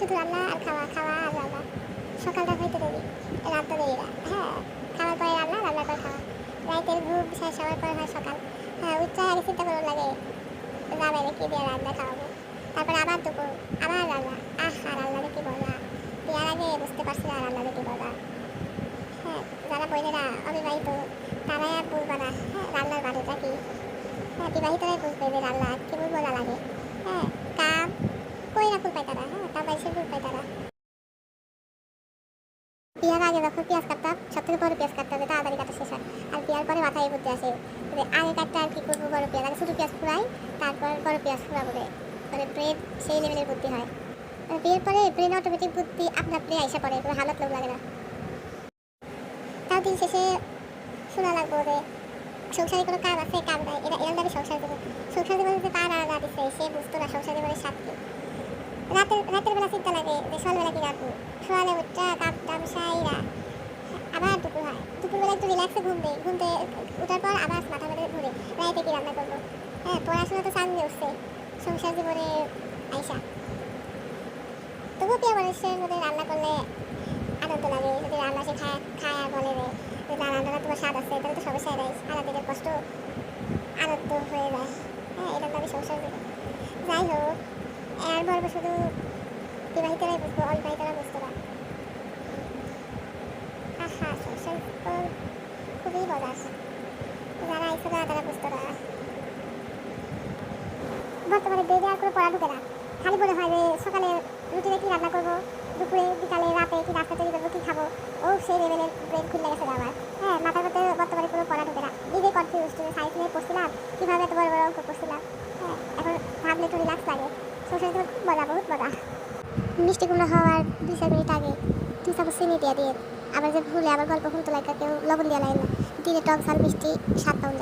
শুধু রান্না আর খাওয়া, খাওয়া আর রান্না। সকালটা হইতে দেরি, রাতটা দেরি না। হ্যাঁ, খাওয়ার পরে রান্না, রান্নার পর খাওয়া। রাতের ঘুম শেষ হওয়ার পর হয় সকাল। হ্যাঁ, উঠতে আগে চিন্তা করার লাগে রাবেরে কি দিয়ে রান্না খাওয়াবো। তারপরে আবার দুপুর, আবার রান্না। আহা, রান্নাটা কি মজা! বিয়ার আগে বুঝতে পারছি না রান্নাটা কি মজা। হ্যাঁ, যারা বোনেরা অবিবাহিত তারাই আর বুঝবে না রান্নার বাড়িটা কি। হ্যাঁ, বিবাহিতরাই বুঝবে যে রান্না কেমন মজা লাগে। হ্যাঁ, কাম কইরা ফুল পাই তারা, হ্যাঁ, কাম বাইসের ফুল পাই তারা। বিয়ার আগে যখন পেঁয়াজ কাটতাম, সব থেকে বড় পেঁয়াজ কাটতে হবে, তাড়াতাড়ি কাটা শেষ হয়। আর বিয়ার পরে মাথায় বুদ্ধি আসে যে আগে কাটতে আর কি করবো, বড় পেঁয়াজ আগে ছোটো পেঁয়াজ ফুরাই, তারপর বড় পেঁয়াজ ফুরাবো রে। মানে ব্রেন সেই লেভেলের বুদ্ধি হয়। বিয়ের পরে ব্রেন অটোমেটিক বুদ্ধি আপনা আপনি আইসা পড়ে, কোনো হালত লোক লাগে না। তাও দিন শেষে শোনা লাগবো যে সংসারে কোনো কাজ আছে, কাজ নাই, এরা দাবি সংসার জীবন। সংসার জীবনে যে তার আর দিচ্ছে সে বুঝতো না সংসার জীবনের স্বাদ কি। রাতের বেলা চিন্তা লাগে যে সকালবেলা কি রাখবো, সকালে উঠটা কাপ টাম সাইরা আবার দুপুর হয়। দুপুরবেলা একটু রিল্যাক্সে ঘুমতে ওঠার পর আবার মাথা মাথা ঘুরে রাইতে কি রান্না করবো। হ্যাঁ, পড়াশোনা তো সামনে উঠছে, সংসার জীবনে আইসা তবুও প্রিয় মানুষের মধ্যে রান্না করলে আনন্দ লাগে। যদি রান্না সে খায় আর বলে যে না, রান্নাটা তোমার স্বাদ আছে, তাহলে তো সমস্যা নেই, সারাদিনের কষ্ট আনন্দ হয়ে যায়। হ্যাঁ, এটার নামে সংসার জীবন। যাই হোক, এর বলবো শুধু বিবাহিতরাই বুঝবো, অবিবাহিতরা বুঝতো না। আহা, সংসার জীবন খুবই মজার। যারা আইসো না তারা বুঝতো না। বর্তমানে বেডে আর কোনো পড়া ঢুকে না। খালি মনে হয় যে সকালে রুটিনে কি রান্না করবো, দুপুরে বিকালে রাতে কি নাস্তা তৈরি করবো, কি খাবো। ও সেই লেভেলের ব্রেন খুলে গেছে আমার। হ্যাঁ, মাথার মধ্যে বর্তমানে কোনো পড়া ঢুকে না। নিজে কনফিউজ, সায়েন্স নিয়ে পড়ছিলাম, কীভাবে এত বড় বড় অঙ্ক করছিলাম। হ্যাঁ, এখন ভাবলে একটু রিল্যাক্স লাগে। সংসার জীবন খুব মজা, বহুত মজা। মিষ্টি কুমড়া হওয়ার 2-4 মিনিট আগে 2 চামচ চিনি দিয়ে আবার যে ভুলে আবার গল্প শুনতে লাগে, কেউ লবণ দিয়ে লাগে না, দিলে টক ঝাল মিষ্টি স্বাদ পাওয়া যায়।